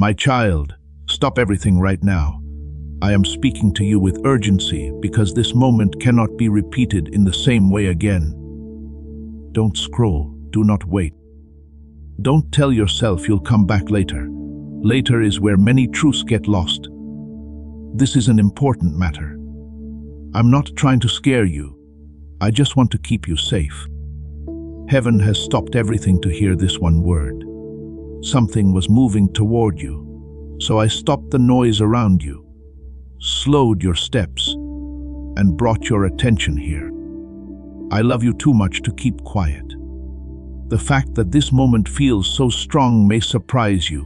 My child, stop everything right now. I am speaking to you with urgency because this moment cannot be repeated in the same way again. Don't scroll, do not wait. Don't tell yourself you'll come back later. Later is where many truths get lost. This is an important matter. I'm not trying to scare you. I just want to keep you safe. Heaven has stopped everything to hear this one word. Something was moving toward you, so I stopped the noise around you, slowed your steps, and brought your attention here. I love you too much to keep quiet. The fact that this moment feels so strong may surprise you,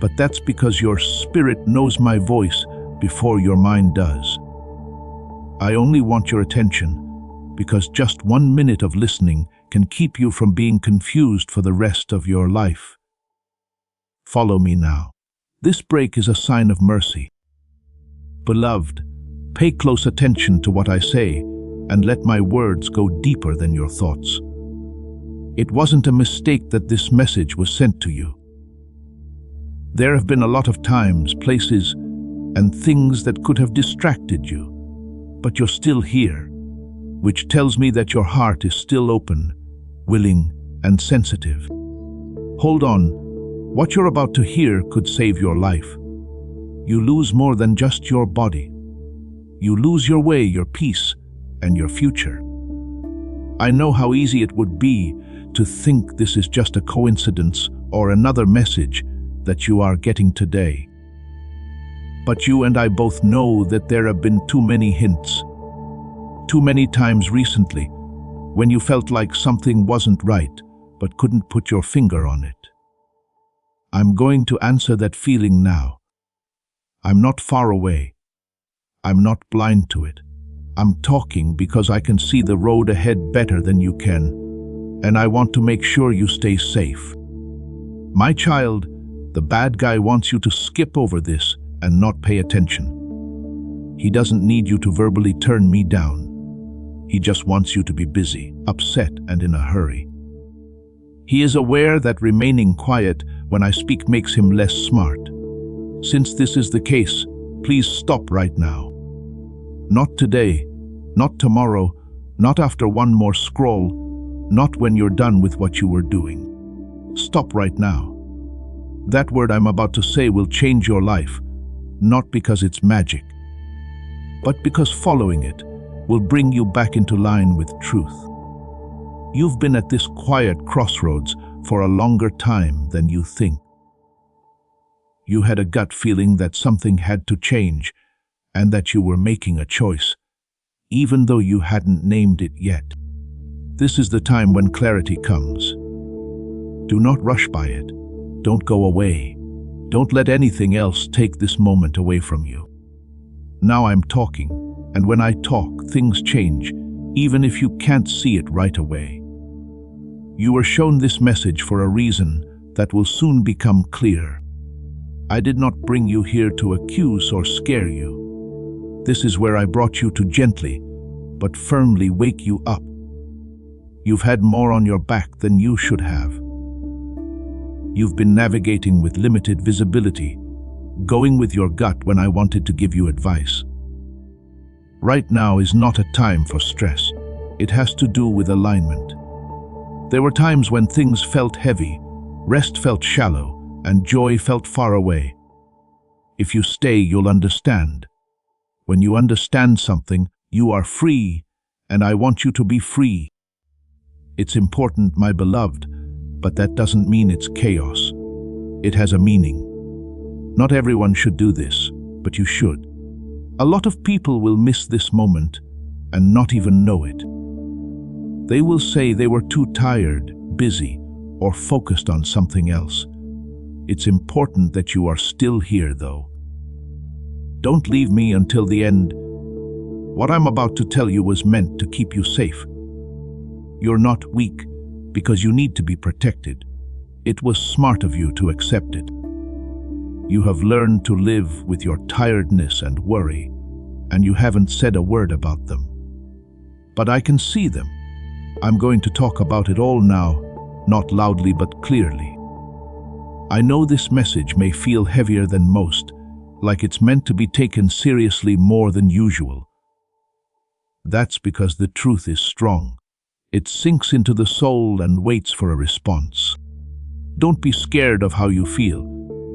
but that's because your spirit knows my voice before your mind does. I only want your attention because just 1 minute of listening can keep you from being confused for the rest of your life. Follow me now. This break is a sign of mercy. Beloved, pay close attention to what I say and let my words go deeper than your thoughts. It wasn't a mistake that this message was sent to you. There have been a lot of times, places, and things that could have distracted you, but you're still here, which tells me that your heart is still open, willing, and sensitive. Hold on, what you're about to hear could save your life. You lose more than just your body. You lose your way, your peace, and your future. I know how easy it would be to think this is just a coincidence or another message that you are getting today. But you and I both know that there have been too many hints. Too many times recently when you felt like something wasn't right but couldn't put your finger on it. I'm going to answer that feeling now. I'm not far away. I'm not blind to it. I'm talking because I can see the road ahead better than you can, and I want to make sure you stay safe. My child, the bad guy wants you to skip over this and not pay attention. He doesn't need you to verbally turn me down. He just wants you to be busy, upset, and in a hurry. He is aware that remaining quiet when I speak makes him less smart. Since this is the case, please stop right now. Not today, not tomorrow, not after one more scroll, not when you're done with what you were doing. Stop right now. That word I'm about to say will change your life, not because it's magic, but because following it will bring you back into line with truth. You've been at this quiet crossroads for a longer time than you think. You had a gut feeling that something had to change and that you were making a choice, even though you hadn't named it yet. This is the time when clarity comes. Do not rush by it. Don't go away. Don't let anything else take this moment away from you. Now I'm talking, and when I talk, things change, even if you can't see it right away. You were shown this message for a reason that will soon become clear. I did not bring you here to accuse or scare you. This is where I brought you to gently, but firmly wake you up. You've had more on your back than you should have. You've been navigating with limited visibility, going with your gut when I wanted to give you advice. Right now is not a time for stress. It has to do with alignment. There were times when things felt heavy, rest felt shallow, and joy felt far away. If you stay, you'll understand. When you understand something, you are free, and I want you to be free. It's important, my beloved, but that doesn't mean it's chaos. It has a meaning. Not everyone should do this, but you should. A lot of people will miss this moment and not even know it. They will say they were too tired, busy, or focused on something else. It's important that you are still here, though. Don't leave me until the end. What I'm about to tell you was meant to keep you safe. You're not weak because you need to be protected. It was smart of you to accept it. You have learned to live with your tiredness and worry, and you haven't said a word about them. But I can see them. I'm going to talk about it all now, not loudly but clearly. I know this message may feel heavier than most, like it's meant to be taken seriously more than usual. That's because the truth is strong. It sinks into the soul and waits for a response. Don't be scared of how you feel.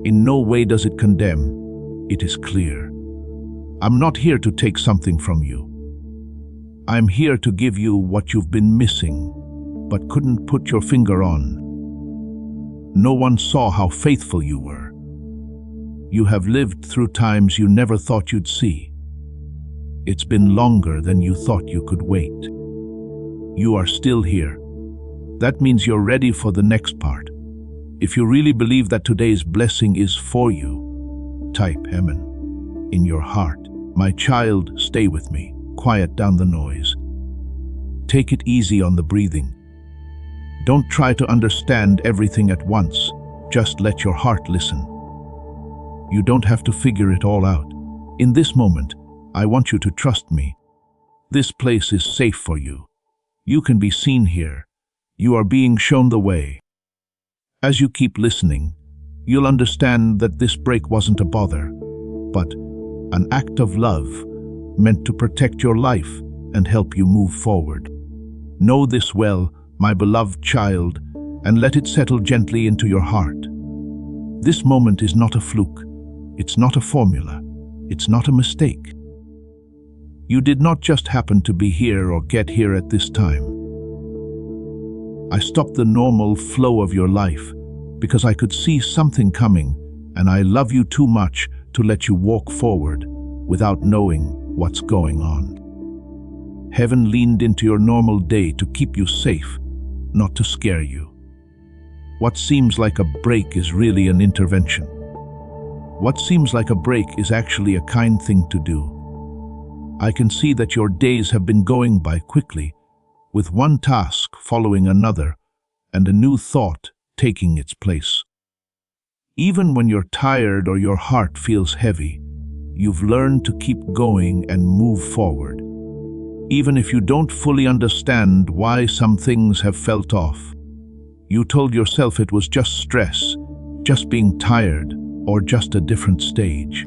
In no way does it condemn. It is clear. I'm not here to take something from you. I'm here to give you what you've been missing, but couldn't put your finger on. No one saw how faithful you were. You have lived through times you never thought you'd see. It's been longer than you thought you could wait. You are still here. That means you're ready for the next part. If you really believe that today's blessing is for you, type Amen in your heart. My child, stay with me. Quiet down the noise. Take it easy on the breathing. Don't try to understand everything at once. Just let your heart listen. You don't have to figure it all out. In this moment, I want you to trust me. This place is safe for you. You can be seen here. You are being shown the way. As you keep listening, you'll understand that this break wasn't a bother, but an act of love meant to protect your life and help you move forward. Know this well, my beloved child, and let it settle gently into your heart. This moment is not a fluke. It's not a formula. It's not a mistake. You did not just happen to be here or get here at this time. I stopped the normal flow of your life because I could see something coming, and I love you too much to let you walk forward without knowing what's going on. Heaven leaned into your normal day to keep you safe, not to scare you. What seems like a break is really an intervention. What seems like a break is actually a kind thing to do. I can see that your days have been going by quickly, with one task following another and a new thought taking its place. Even when you're tired or your heart feels heavy, you've learned to keep going and move forward. Even if you don't fully understand why some things have felt off, you told yourself it was just stress, just being tired, or just a different stage.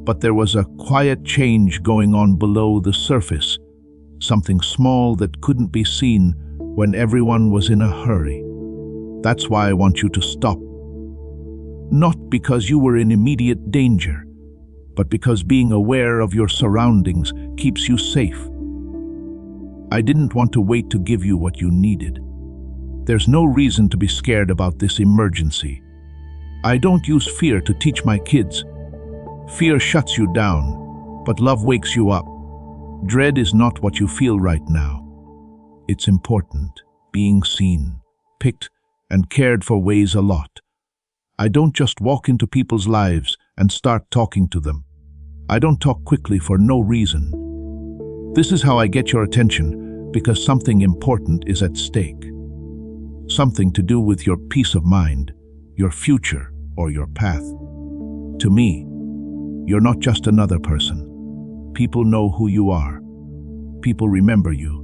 But there was a quiet change going on below the surface, something small that couldn't be seen when everyone was in a hurry. That's why I want you to stop. Not because you were in immediate danger, but because being aware of your surroundings keeps you safe. I didn't want to wait to give you what you needed. There's no reason to be scared about this emergency. I don't use fear to teach my kids. Fear shuts you down, but love wakes you up. Dread is not what you feel right now. It's important. Being seen, picked, and cared for weighs a lot. I don't just walk into people's lives and start talking to them. I don't talk quickly for no reason. This is how I get your attention, because something important is at stake. Something to do with your peace of mind, your future, or your path. To me, you're not just another person. People know who you are. People remember you.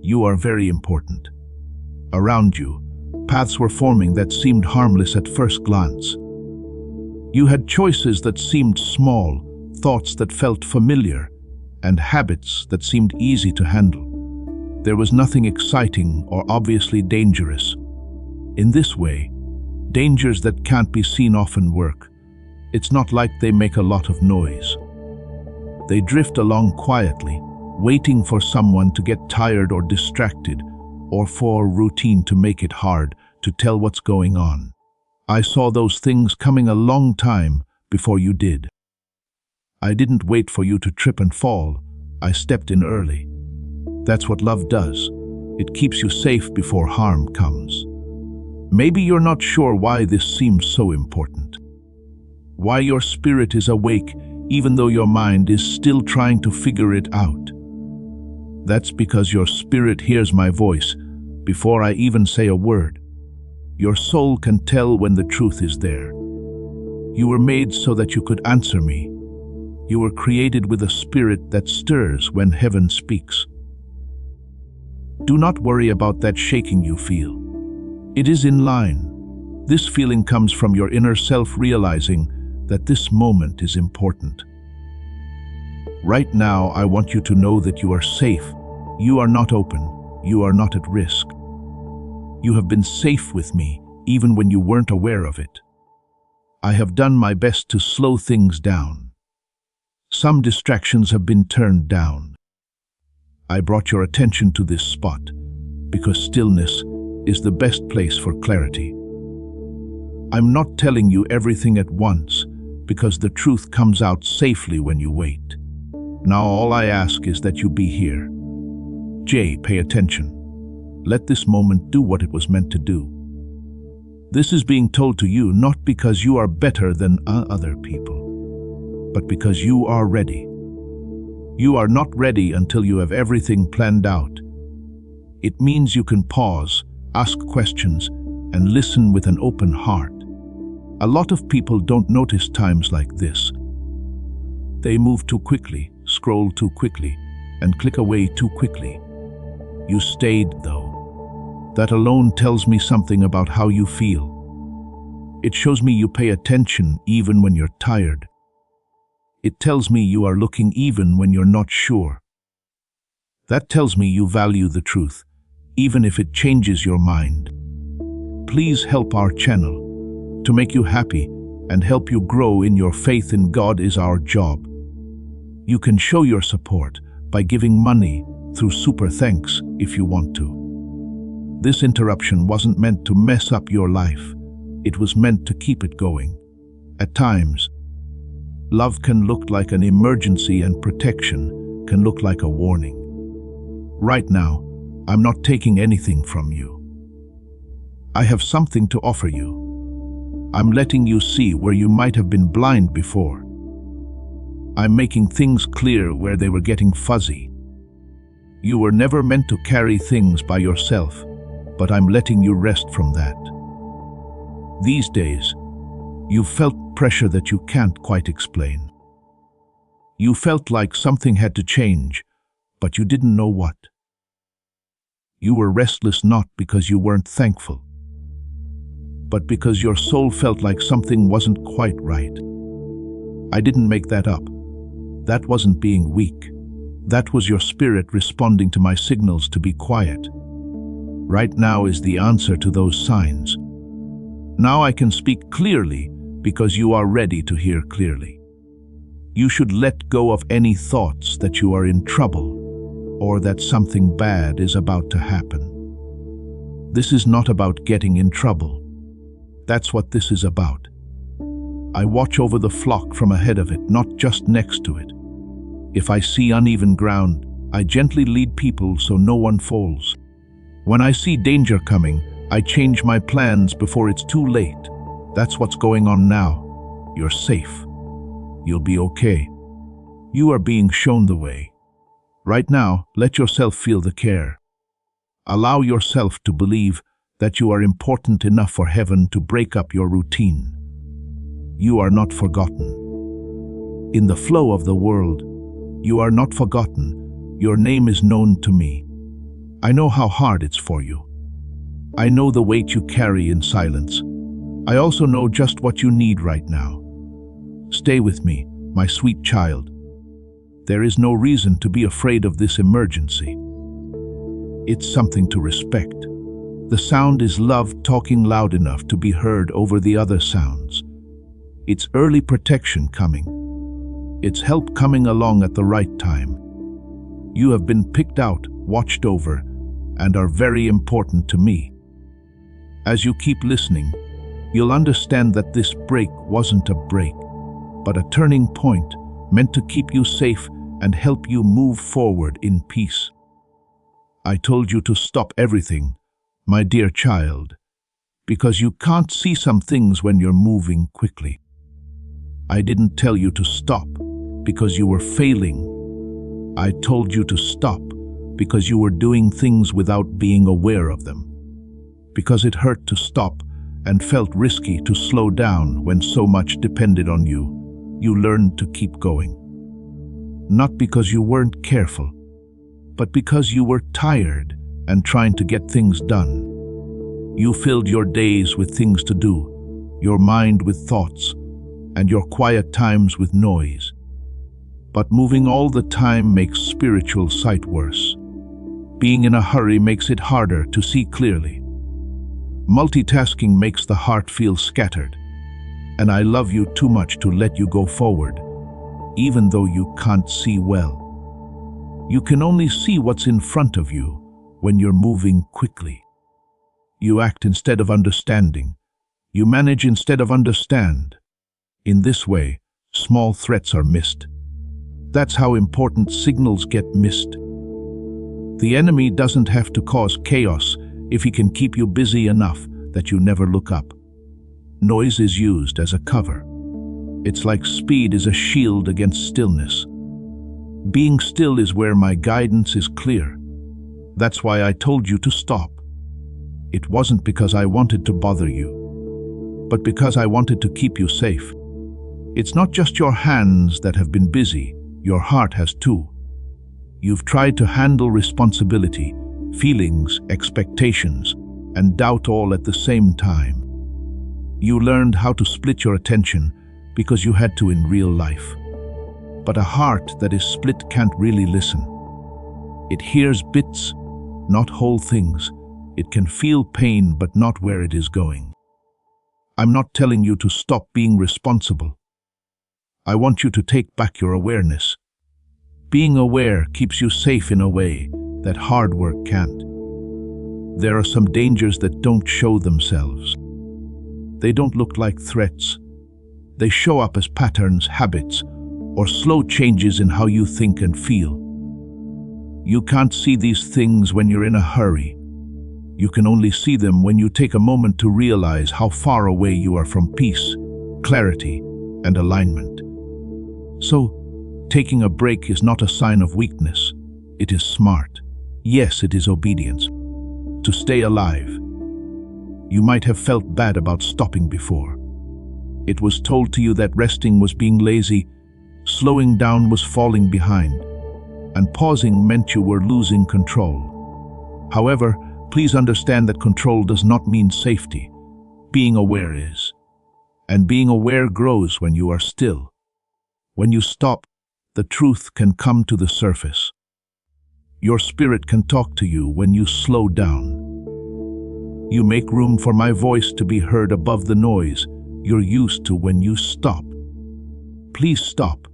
You are very important. Around you, paths were forming that seemed harmless at first glance. You had choices that seemed small, thoughts that felt familiar, and habits that seemed easy to handle. There was nothing exciting or obviously dangerous. In this way, dangers that can't be seen often work. It's not like they make a lot of noise. They drift along quietly, waiting for someone to get tired or distracted, or for routine to make it hard to tell what's going on. I saw those things coming a long time before you did. I didn't wait for you to trip and fall. I stepped in early. That's what love does. It keeps you safe before harm comes. Maybe you're not sure why this seems so important. Why your spirit is awake even though your mind is still trying to figure it out. That's because your spirit hears my voice before I even say a word. Your soul can tell when the truth is there. You were made so that you could answer me. You were created with a spirit that stirs when heaven speaks. Do not worry about that shaking you feel. It is in line. This feeling comes from your inner self realizing that this moment is important. Right now, I want you to know that you are safe. You are not open. You are not at risk. You have been safe with me, even when you weren't aware of it. I have done my best to slow things down. Some distractions have been turned down. I brought your attention to this spot because stillness is the best place for clarity. I'm not telling you everything at once because the truth comes out safely when you wait. Now all I ask is that you be here. Jay, pay attention. Let this moment do what it was meant to do. This is being told to you not because you are better than other people, but because you are ready. You are not ready until you have everything planned out. It means you can pause, ask questions, and listen with an open heart. A lot of people don't notice times like this. They move too quickly, scroll too quickly, and click away too quickly. You stayed, though. That alone tells me something about how you feel. It shows me you pay attention even when you're tired. It tells me you are looking even when you're not sure. That tells me you value the truth, even if it changes your mind. Please help our channel. To make you happy and help you grow in your faith in God is our job. You can show your support by giving money through Super Thanks if you want to. This interruption wasn't meant to mess up your life. It was meant to keep it going. At times, love can look like an emergency and protection can look like a warning. Right now, I'm not taking anything from you. I have something to offer you. I'm letting you see where you might have been blind before. I'm making things clear where they were getting fuzzy. You were never meant to carry things by yourself, but I'm letting you rest from that. These days, you felt pressure that you can't quite explain. You felt like something had to change, but you didn't know what. You were restless not because you weren't thankful, but because your soul felt like something wasn't quite right. I didn't make that up. That wasn't being weak. That was your spirit responding to my signals to be quiet. Right now is the answer to those signs. Now I can speak clearly because you are ready to hear clearly. You should let go of any thoughts that you are in trouble or that something bad is about to happen. This is not about getting in trouble. That's what this is about. I watch over the flock from ahead of it, not just next to it. If I see uneven ground, I gently lead people so no one falls. When I see danger coming, I change my plans before it's too late. That's what's going on now. You're safe. You'll be okay. You are being shown the way. Right now, let yourself feel the care. Allow yourself to believe that you are important enough for heaven to break up your routine. You are not forgotten. In the flow of the world, you are not forgotten. Your name is known to me. I know how hard it's for you. I know the weight you carry in silence. I also know just what you need right now. Stay with me, my sweet child. There is no reason to be afraid of this emergency. It's something to respect. The sound is love talking loud enough to be heard over the other sounds. It's early protection coming. It's help coming along at the right time. You have been picked out, watched over, and are very important to me. As you keep listening, you'll understand that this break wasn't a break, but a turning point meant to keep you safe and help you move forward in peace. I told you to stop everything, my dear child, because you can't see some things when you're moving quickly. I didn't tell you to stop because you were failing. I told you to stop because you were doing things without being aware of them. Because it hurt to stop and felt risky to slow down when so much depended on you, you learned to keep going. Not because you weren't careful, but because you were tired and trying to get things done. You filled your days with things to do, your mind with thoughts, and your quiet times with noise. But moving all the time makes spiritual sight worse. Being in a hurry makes it harder to see clearly. Multitasking makes the heart feel scattered, and I love you too much to let you go forward, even though you can't see well. You can only see what's in front of you when you're moving quickly. You act instead of understanding. You manage instead of understand. In this way, small threats are missed. That's how important signals get missed. The enemy doesn't have to cause chaos if he can keep you busy enough that you never look up. Noise is used as a cover. It's like speed is a shield against stillness. Being still is where my guidance is clear. That's why I told you to stop. It wasn't because I wanted to bother you, but because I wanted to keep you safe. It's not just your hands that have been busy, your heart has too. You've tried to handle responsibility, feelings, expectations, and doubt all at the same time. You learned how to split your attention because you had to in real life. But a heart that is split can't really listen. It hears bits, not whole things. It can feel pain, but not where it is going. I'm not telling you to stop being responsible. I want you to take back your awareness. Being aware keeps you safe in a way that hard work can't. There are some dangers that don't show themselves. They don't look like threats. They show up as patterns, habits, or slow changes in how you think and feel. You can't see these things when you're in a hurry. You can only see them when you take a moment to realize how far away you are from peace, clarity, and alignment. So, taking a break is not a sign of weakness. It is smart. Yes, it is obedience. To stay alive. You might have felt bad about stopping before. It was told to you that resting was being lazy, slowing down was falling behind, and pausing meant you were losing control. However, please understand that control does not mean safety. Being aware is. And being aware grows when you are still. When you stop, the truth can come to the surface. Your spirit can talk to you when you slow down. You make room for my voice to be heard above the noise you're used to when you stop. Please stop,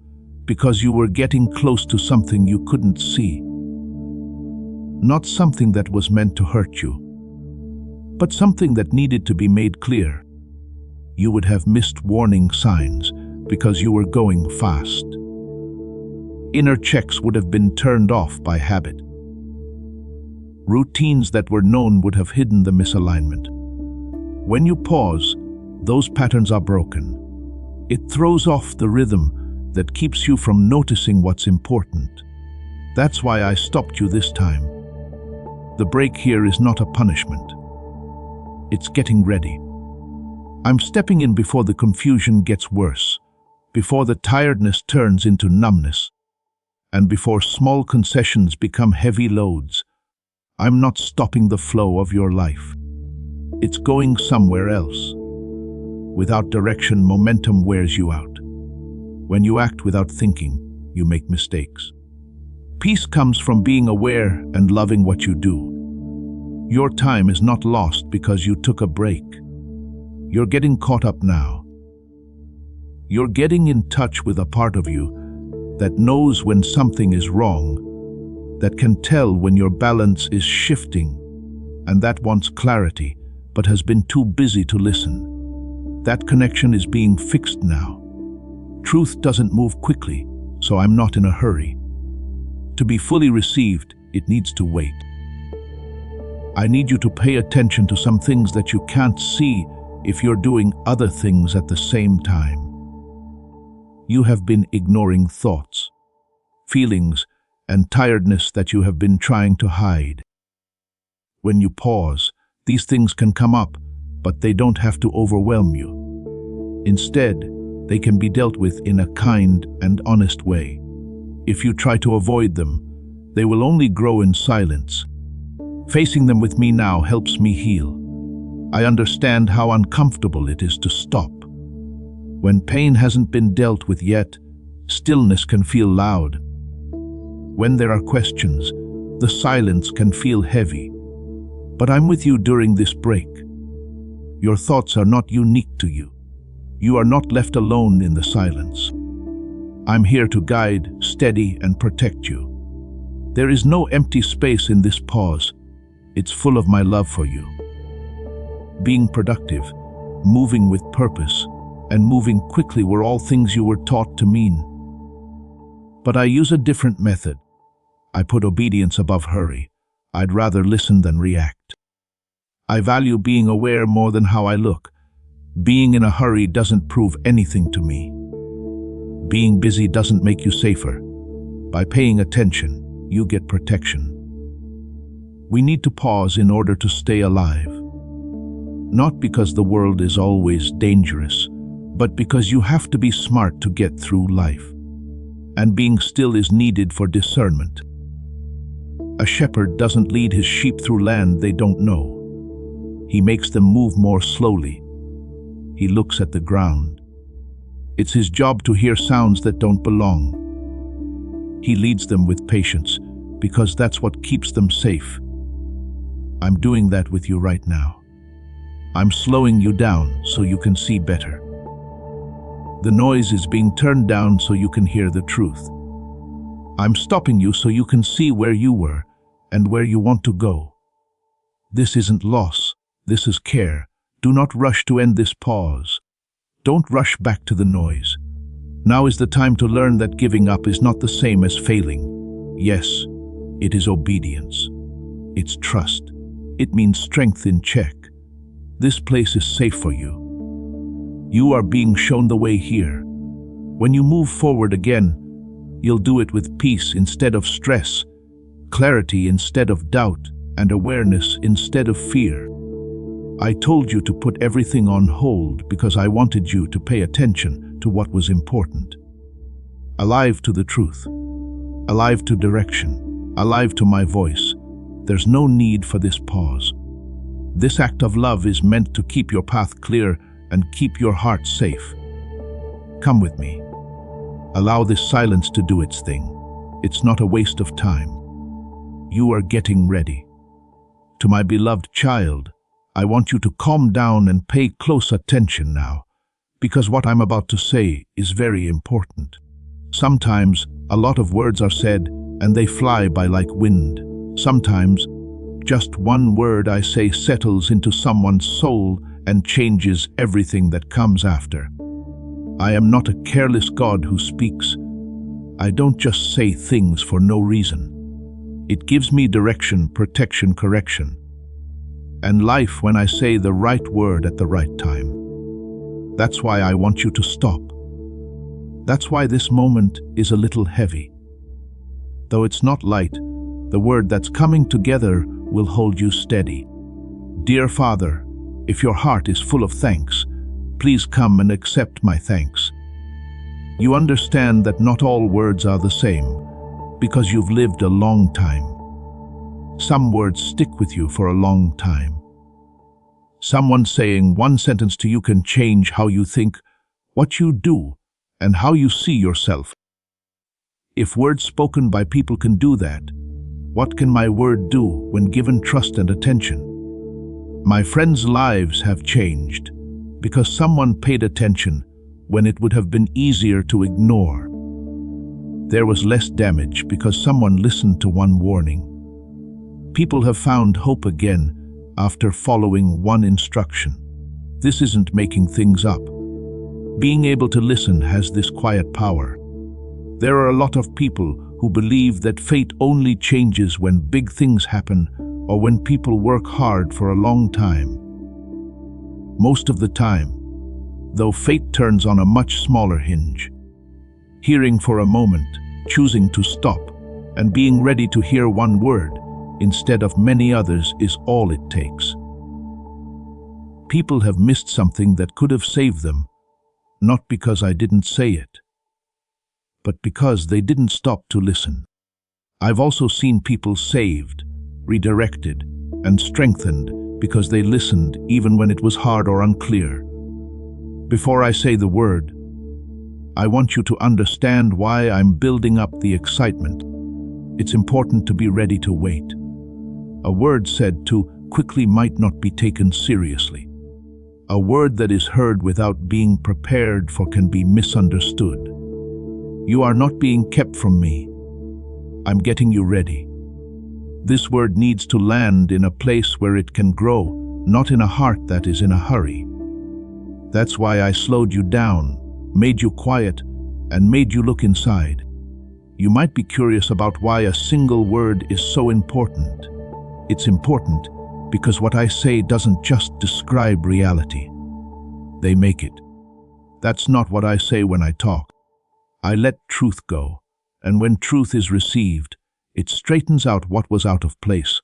because you were getting close to something you couldn't see. Not something that was meant to hurt you, but something that needed to be made clear. You would have missed warning signs because you were going fast. Inner checks would have been turned off by habit. Routines that were known would have hidden the misalignment. When you pause, those patterns are broken. It throws off the rhythm that keeps you from noticing what's important. That's why I stopped you this time. The break here is not a punishment. It's getting ready. I'm stepping in before the confusion gets worse, before the tiredness turns into numbness, and before small concessions become heavy loads. I'm not stopping the flow of your life. It's going somewhere else. Without direction, momentum wears you out. When you act without thinking, you make mistakes. Peace comes from being aware and loving what you do. Your time is not lost because you took a break. You're getting caught up now. You're getting in touch with a part of you that knows when something is wrong, that can tell when your balance is shifting, and that wants clarity but has been too busy to listen. That connection is being fixed now. Truth doesn't move quickly, so I'm not in a hurry. To be fully received, it needs to wait. I need you to pay attention to some things that you can't see if you're doing other things at the same time. You have been ignoring thoughts, feelings, and tiredness that you have been trying to hide. When you pause, these things can come up, but they don't have to overwhelm you. Instead, they can be dealt with in a kind and honest way. If you try to avoid them, they will only grow in silence. Facing them with me now helps me heal. I understand how uncomfortable it is to stop. When pain hasn't been dealt with yet, stillness can feel loud. When there are questions, the silence can feel heavy. But I'm with you during this break. Your thoughts are not unique to you. You are not left alone in the silence. I'm here to guide, steady, and protect you. There is no empty space in this pause. It's full of my love for you. Being productive, moving with purpose, and moving quickly were all things you were taught to mean. But I use a different method. I put obedience above hurry. I'd rather listen than react. I value being aware more than how I look. Being in a hurry doesn't prove anything to me. Being busy doesn't make you safer. By paying attention, you get protection. We need to pause in order to stay alive. Not because the world is always dangerous, but because you have to be smart to get through life. And being still is needed for discernment. A shepherd doesn't lead his sheep through land they don't know. He makes them move more slowly. He looks at the ground. It's his job to hear sounds that don't belong. He leads them with patience, because that's what keeps them safe. I'm doing that with you right now. I'm slowing you down so you can see better. The noise is being turned down so you can hear the truth. I'm stopping you so you can see where you were and where you want to go. This isn't loss, this is care. Do not rush to end this pause. Don't rush back to the noise. Now is the time to learn that giving up is not the same as failing. Yes, it is obedience. It's trust. It means strength in check. This place is safe for you. You are being shown the way here. When you move forward again, you'll do it with peace instead of stress, clarity instead of doubt, and awareness instead of fear. I told you to put everything on hold because I wanted you to pay attention to what was important. Alive to the truth, alive to direction, alive to my voice. There's no need for this pause. This act of love is meant to keep your path clear and keep your heart safe. Come with me. Allow this silence to do its thing. It's not a waste of time. You are getting ready. To my beloved child, I want you to calm down and pay close attention now, because what I'm about to say is very important. Sometimes a lot of words are said and they fly by like wind. Sometimes just one word I say settles into someone's soul and changes everything that comes after. I am not a careless God who speaks. I don't just say things for no reason. It gives me direction, protection, correction, and life when I say the right word at the right time. That's why I want you to stop. That's why this moment is a little heavy. Though it's not light, the word that's coming together will hold you steady. Dear Father, if your heart is full of thanks, please come and accept my thanks. You understand that not all words are the same, because you've lived a long time. Some words stick with you for a long time. Someone saying one sentence to you can change how you think, what you do, and how you see yourself. If words spoken by people can do that, what can my word do when given trust and attention? My friends' lives have changed because someone paid attention when it would have been easier to ignore. There was less damage because someone listened to one warning. People have found hope again after following one instruction. This isn't making things up. Being able to listen has this quiet power. There are a lot of people who believe that fate only changes when big things happen or when people work hard for a long time. Most of the time, though, fate turns on a much smaller hinge. Hearing for a moment, choosing to stop, and being ready to hear one word instead of many others is all it takes. People have missed something that could have saved them, not because I didn't say it, but because they didn't stop to listen. I've also seen people saved, redirected, and strengthened because they listened even when it was hard or unclear. Before I say the word, I want you to understand why I'm building up the excitement. It's important to be ready to wait. A word said too quickly might not be taken seriously. A word that is heard without being prepared for can be misunderstood. You are not being kept from me. I'm getting you ready. This word needs to land in a place where it can grow, not in a heart that is in a hurry. That's why I slowed you down, made you quiet, and made you look inside. You might be curious about why a single word is so important. It's important because what I say doesn't just describe reality. They make it. That's not what I say when I talk. I let truth go, and when truth is received, it straightens out what was out of place.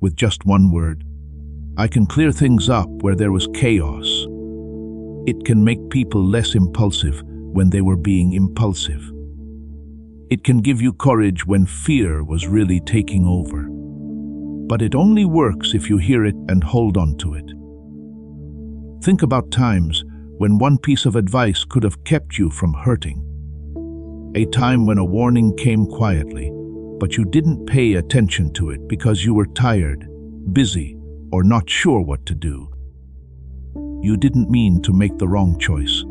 With just one word, I can clear things up where there was chaos. It can make people less impulsive when they were being impulsive. It can give you courage when fear was really taking over. But it only works if you hear it and hold on to it. Think about times when one piece of advice could have kept you from hurting. A time when a warning came quietly, but you didn't pay attention to it because you were tired, busy, or not sure what to do. You didn't mean to make the wrong choice.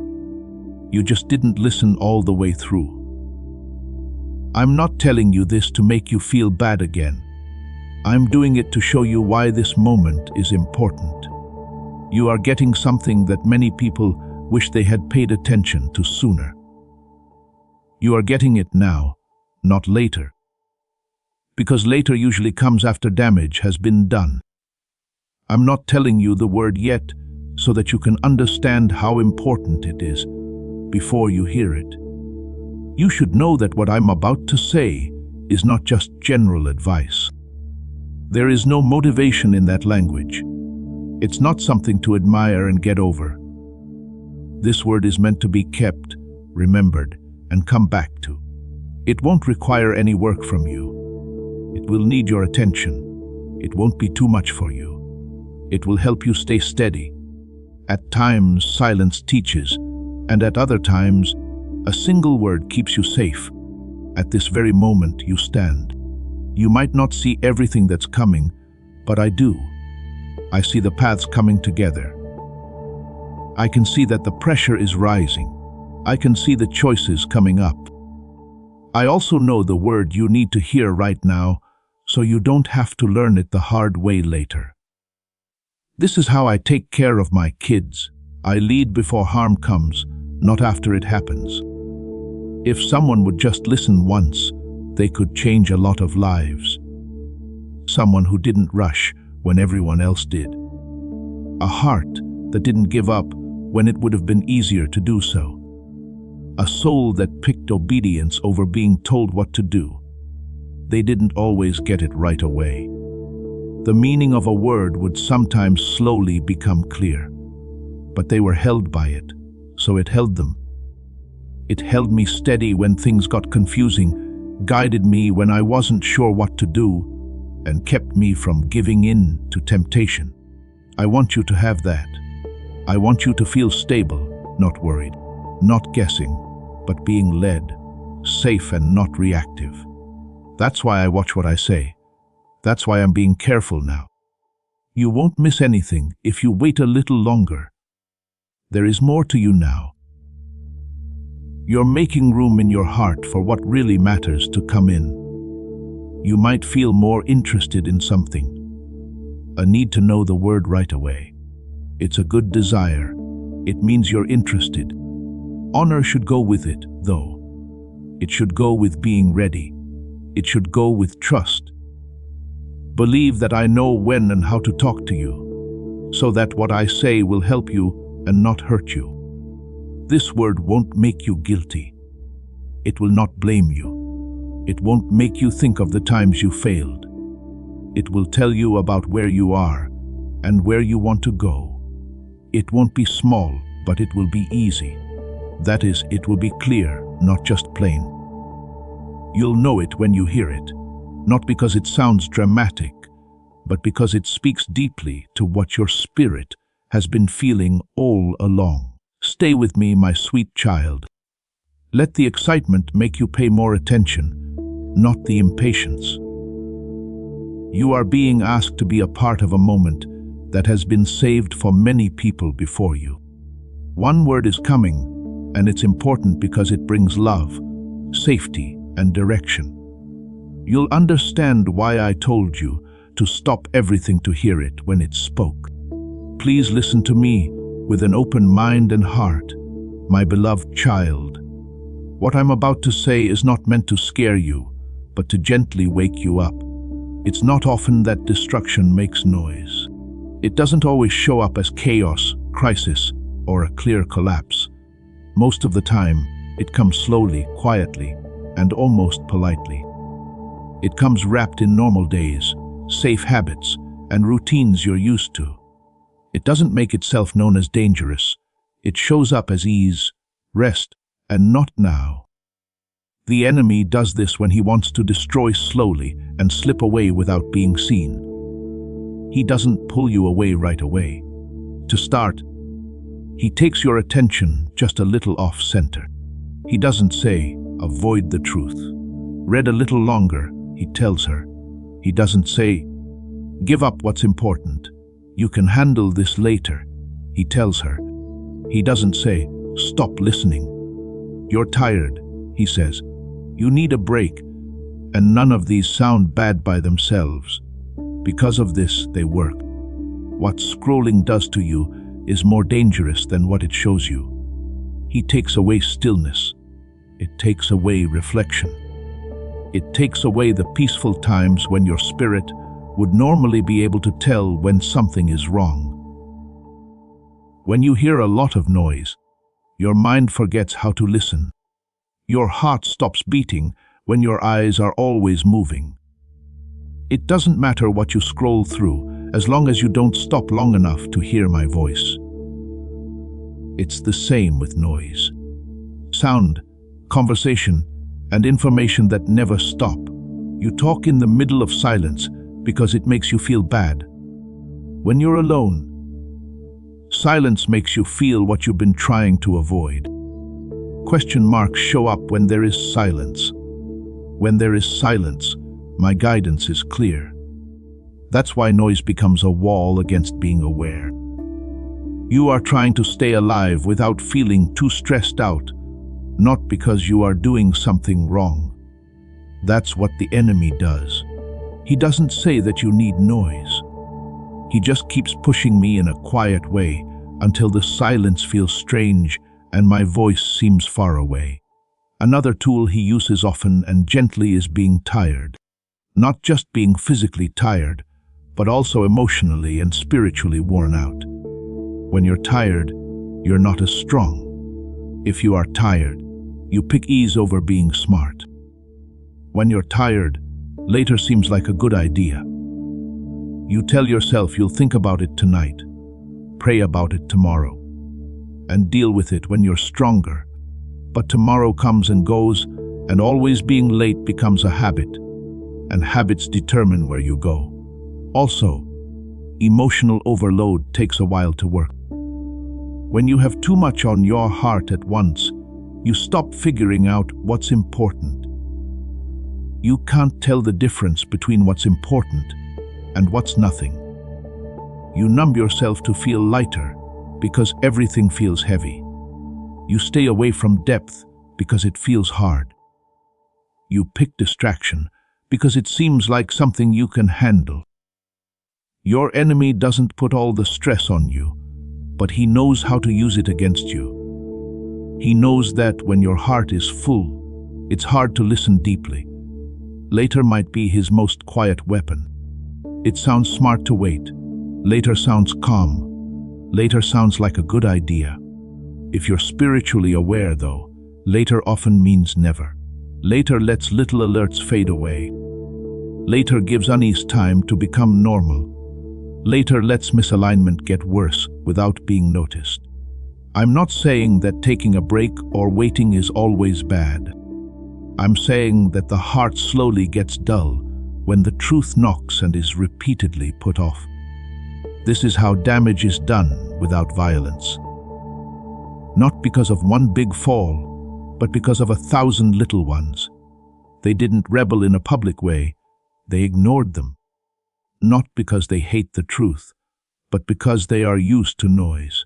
You just didn't listen all the way through. I'm not telling you this to make you feel bad again. I'm doing it to show you why this moment is important. You are getting something that many people wish they had paid attention to sooner. You are getting it now, not later. Because later usually comes after damage has been done. I'm not telling you the word yet so that you can understand how important it is before you hear it. You should know that what I'm about to say is not just general advice. There is no motivation in that language. It's not something to admire and get over. This word is meant to be kept, remembered, and come back to. It won't require any work from you. It will need your attention. It won't be too much for you. It will help you stay steady. At times, silence teaches, and at other times, a single word keeps you safe. At this very moment, you stand. You might not see everything that's coming, but I do. I see the paths coming together. I can see that the pressure is rising. I can see the choices coming up. I also know the word you need to hear right now, so you don't have to learn it the hard way later. This is how I take care of my kids. I lead before harm comes, not after it happens. If someone would just listen once, they could change a lot of lives. Someone who didn't rush when everyone else did. A heart that didn't give up when it would have been easier to do so. A soul that picked obedience over being told what to do. They didn't always get it right away. The meaning of a word would sometimes slowly become clear, but they were held by it, so it held them. It held me steady when things got confusing, guided me when I wasn't sure what to do, and kept me from giving in to temptation. I want you to have that. I want you to feel stable, not worried, not guessing, but being led, safe and not reactive. That's why I watch what I say. That's why I'm being careful now. You won't miss anything if you wait a little longer. There is more to you now. You're making room in your heart for what really matters to come in. You might feel more interested in something. A need to know the word right away. It's a good desire. It means you're interested. Honor should go with it, though. It should go with being ready. It should go with trust. Believe that I know when and how to talk to you, so that what I say will help you and not hurt you. This word won't make you guilty. It will not blame you. It won't make you think of the times you failed. It will tell you about where you are and where you want to go. It won't be small, but it will be easy. That is, it will be clear, not just plain. You'll know it when you hear it, not because it sounds dramatic, but because it speaks deeply to what your spirit has been feeling all along. Stay with me, my sweet child. Let the excitement make you pay more attention, not the impatience. You are being asked to be a part of a moment that has been saved for many people before you. One word is coming, and it's important because it brings love, safety, and direction. You'll understand why I told you to stop everything to hear it when it spoke. Please listen to me with an open mind and heart, my beloved child. What I'm about to say is not meant to scare you, but to gently wake you up. It's not often that destruction makes noise. It doesn't always show up as chaos, crisis, or a clear collapse. Most of the time, it comes slowly, quietly, and almost politely. It comes wrapped in normal days, safe habits, and routines you're used to. It doesn't make itself known as dangerous. It shows up as ease, rest, and not now. The enemy does this when he wants to destroy slowly and slip away without being seen. He doesn't pull you away right away. To start, he takes your attention just a little off-center. He doesn't say, avoid the truth. Read a little longer, he tells her. He doesn't say, give up what's important. You can handle this later, he tells her. He doesn't say, stop listening. You're tired, he says. You need a break, and none of these sound bad by themselves. Because of this, they work. What scrolling does to you is more dangerous than what it shows you. He takes away stillness. It takes away reflection. It takes away the peaceful times when your spirit would normally be able to tell when something is wrong. When you hear a lot of noise, your mind forgets how to listen. Your heart stops beating when your eyes are always moving. It doesn't matter what you scroll through, as long as you don't stop long enough to hear my voice. It's the same with noise. Sound, conversation, and information that never stop. You talk in the middle of silence because it makes you feel bad. When you're alone, silence makes you feel what you've been trying to avoid. Question marks show up when there is silence. When there is silence, my guidance is clear. That's why noise becomes a wall against being aware. You are trying to stay alive without feeling too stressed out, not because you are doing something wrong. That's what the enemy does. He doesn't say that you need noise. He just keeps pushing me in a quiet way until the silence feels strange and my voice seems far away. Another tool he uses often and gently is being tired. Not just being physically tired, but also emotionally and spiritually worn out. When you're tired, you're not as strong. If you are tired, you pick ease over being smart. When you're tired, later seems like a good idea. You tell yourself you'll think about it tonight, pray about it tomorrow, and deal with it when you're stronger. But tomorrow comes and goes, and always being late becomes a habit, and habits determine where you go. Also, emotional overload takes a while to work. When you have too much on your heart at once, you stop figuring out what's important. You can't tell the difference between what's important and what's nothing. You numb yourself to feel lighter because everything feels heavy. You stay away from depth because it feels hard. You pick distraction because it seems like something you can handle. Your enemy doesn't put all the stress on you, but he knows how to use it against you. He knows that when your heart is full, it's hard to listen deeply. Later might be his most quiet weapon. It sounds smart to wait. Later sounds calm. Later sounds like a good idea. If you're spiritually aware, though, later often means never. Later lets little alerts fade away. Later gives unease time to become normal. Later lets misalignment get worse without being noticed. I'm not saying that taking a break or waiting is always bad. I'm saying that the heart slowly gets dull when the truth knocks and is repeatedly put off. This is how damage is done without violence. Not because of one big fall, but because of 1,000 little ones. They didn't rebel in a public way, they ignored them. Not because they hate the truth, but because they are used to noise.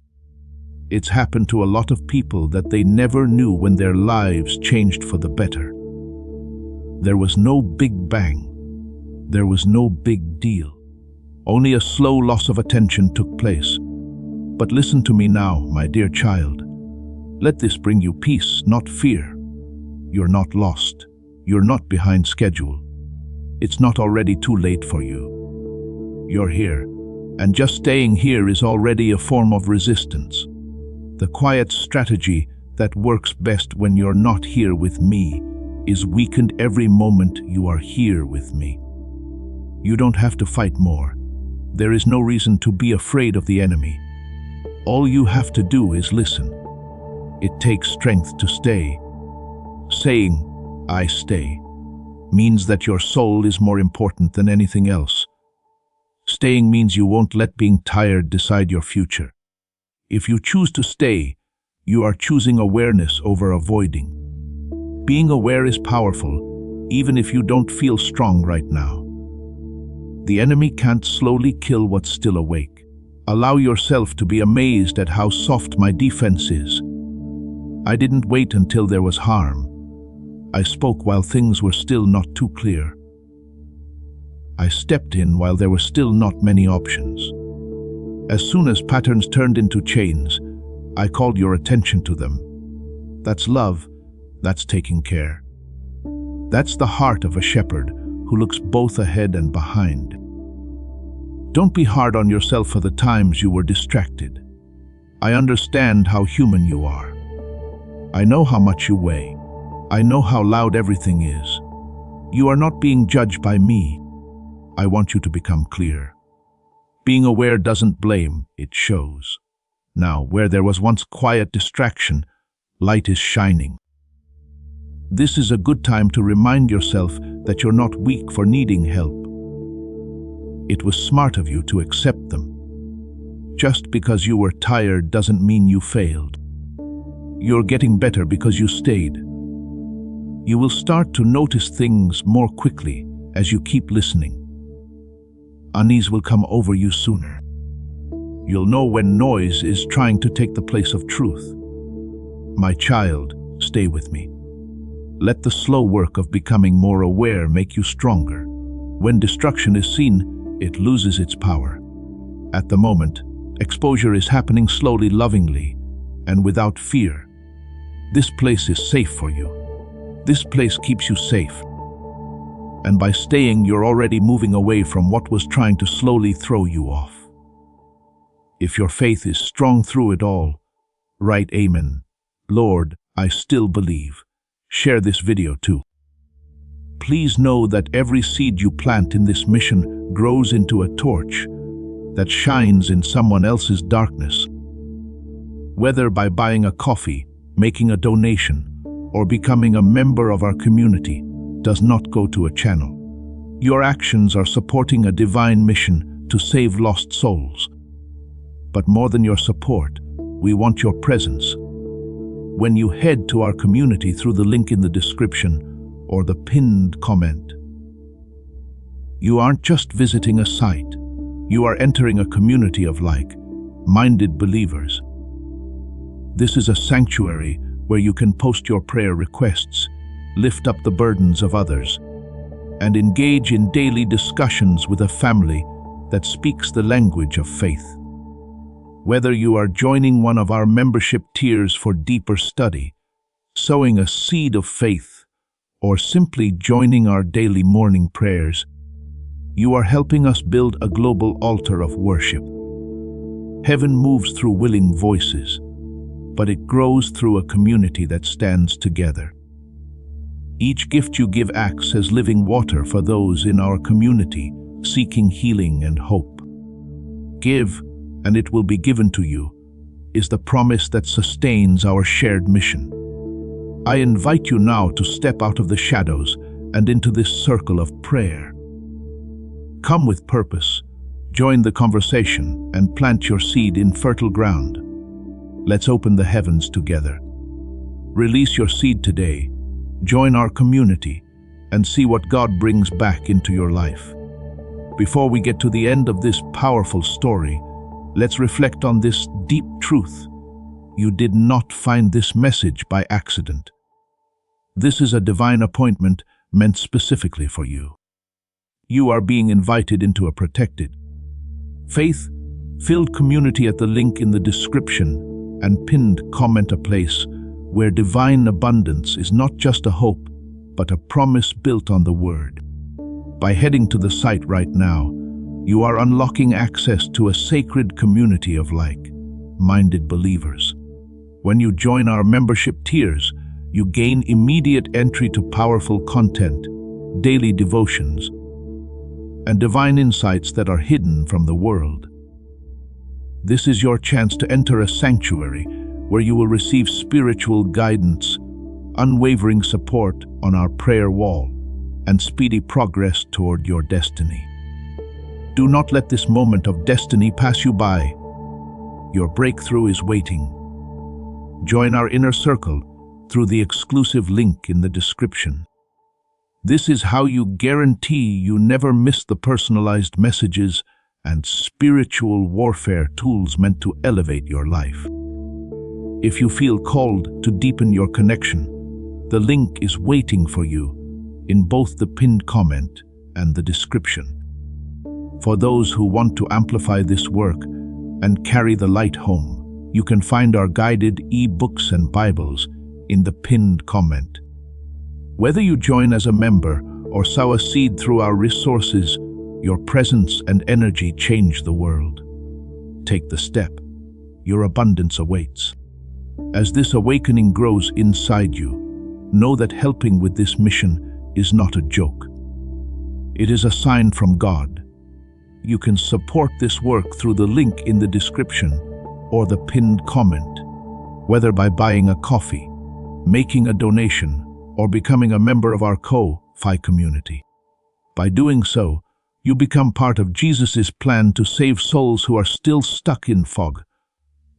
It's happened to a lot of people that they never knew when their lives changed for the better. There was no big bang. There was no big deal. Only a slow loss of attention took place. But listen to me now, my dear child. Let this bring you peace, not fear. You're not lost. You're not behind schedule. It's not already too late for you. You're here, and just staying here is already a form of resistance. The quiet strategy that works best when you're not here with me is weakened every moment you are here with me. You don't have to fight more. There is no reason to be afraid of the enemy. All you have to do is listen. It takes strength to stay. Saying, "I stay," means that your soul is more important than anything else. Staying means you won't let being tired decide your future. If you choose to stay, you are choosing awareness over avoiding. Being aware is powerful, even if you don't feel strong right now. The enemy can't slowly kill what's still awake. Allow yourself to be amazed at how soft my defense is. I didn't wait until there was harm. I spoke while things were still not too clear. I stepped in while there were still not many options. As soon as patterns turned into chains, I called your attention to them. That's love, that's taking care. That's the heart of a shepherd who looks both ahead and behind. Don't be hard on yourself for the times you were distracted. I understand how human you are. I know how much you weigh. I know how loud everything is. You are not being judged by me. I want you to become clear. Being aware doesn't blame, it shows. Now, where there was once quiet distraction, light is shining. This is a good time to remind yourself that you're not weak for needing help. It was smart of you to accept them. Just because you were tired doesn't mean you failed. You're getting better because you stayed. You will start to notice things more quickly as you keep listening. Unease will come over you sooner. You'll know when noise is trying to take the place of truth. My child, stay with me. Let the slow work of becoming more aware make you stronger. When destruction is seen, it loses its power. At the moment, exposure is happening slowly, lovingly, and without fear. This place is safe for you. This place keeps you safe. And by staying, you're already moving away from what was trying to slowly throw you off. If your faith is strong through it all, write Amen. Lord, I still believe. Share this video too. Please know that every seed you plant in this mission grows into a torch that shines in someone else's darkness. Whether by buying a coffee, making a donation, or becoming a member of our community, does not go to a channel. Your actions are supporting a divine mission to save lost souls. But more than your support, we want your presence. When you head to our community through the link in the description or the pinned comment, you aren't just visiting a site. You are entering a community of like-minded believers. This is a sanctuary where you can post your prayer requests, lift up the burdens of others, and engage in daily discussions with a family that speaks the language of faith. Whether you are joining one of our membership tiers for deeper study, sowing a seed of faith, or simply joining our daily morning prayers, you are helping us build a global altar of worship. Heaven moves through willing voices, but it grows through a community that stands together. Each gift you give acts as living water for those in our community seeking healing and hope. Give, and it will be given to you, is the promise that sustains our shared mission. I invite you now to step out of the shadows and into this circle of prayer. Come with purpose, join the conversation, and plant your seed in fertile ground. Let's open the heavens together. Release your seed today, join our community, and see what God brings back into your life. Before we get to the end of this powerful story, let's reflect on this deep truth. You did not find this message by accident. This is a divine appointment meant specifically for you. You are being invited into a protected, faith-filled community at the link in the description and pinned comment, a place where divine abundance is not just a hope, but a promise built on the Word. By heading to the site right now, you are unlocking access to a sacred community of like-minded believers. When you join our membership tiers, you gain immediate entry to powerful content, daily devotions, and divine insights that are hidden from the world. This is your chance to enter a sanctuary where you will receive spiritual guidance, unwavering support on our prayer wall, and speedy progress toward your destiny. Do not let this moment of destiny pass you by. Your breakthrough is waiting. Join our inner circle through the exclusive link in the description. This is how you guarantee you never miss the personalized messages and spiritual warfare tools meant to elevate your life. If you feel called to deepen your connection, the link is waiting for you in both the pinned comment and the description. For those who want to amplify this work and carry the light home, you can find our guided e-books and Bibles in the pinned comment. Whether you join as a member or sow a seed through our resources, your presence and energy change the world. Take the step. Your abundance awaits. As this awakening grows inside you, know that helping with this mission is not a joke. It is a sign from God. You can support this work through the link in the description or the pinned comment, whether by buying a coffee, making a donation, or becoming a member of our Ko-Fi community. By doing so, you become part of Jesus' plan to save souls who are still stuck in fog.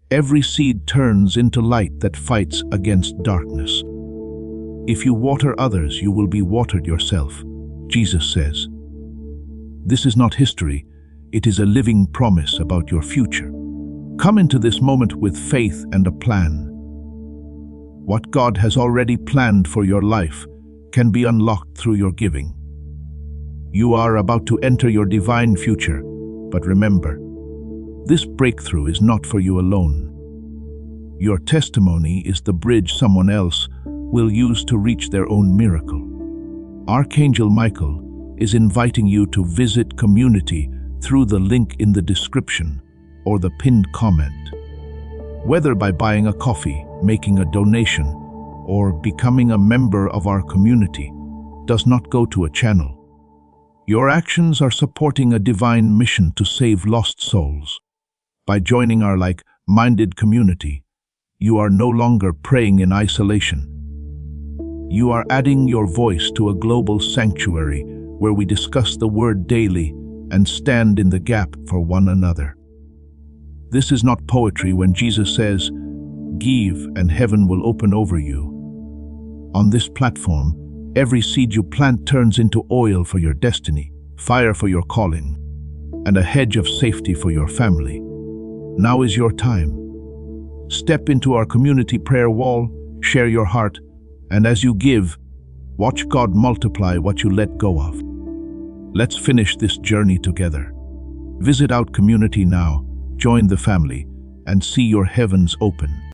Every seed turns into light that fights against darkness. If you water others, you will be watered yourself, Jesus says. This is not history, it is a living promise about your future. Come into this moment with faith and a plan. What God has already planned for your life can be unlocked through your giving. You are about to enter your divine future, but remember, this breakthrough is not for you alone. Your testimony is the bridge someone else will use to reach their own miracle. Archangel Michael is inviting you to visit community through the link in the description or the pinned comment. Whether by buying a coffee, making a donation, or becoming a member of our community, does not go to a channel. Your actions are supporting a divine mission to save lost souls. By joining our like-minded community, you are no longer praying in isolation. You are adding your voice to a global sanctuary where we discuss the Word daily and stand in the gap for one another. This is not poetry when Jesus says, "Give and heaven will open over you." On this platform, every seed you plant turns into oil for your destiny, fire for your calling, and a hedge of safety for your family. Now is your time. Step into our community prayer wall, share your heart, and as you give, watch God multiply what you let go of. Let's finish this journey together. Visit our community now, join the family, and see your heavens open.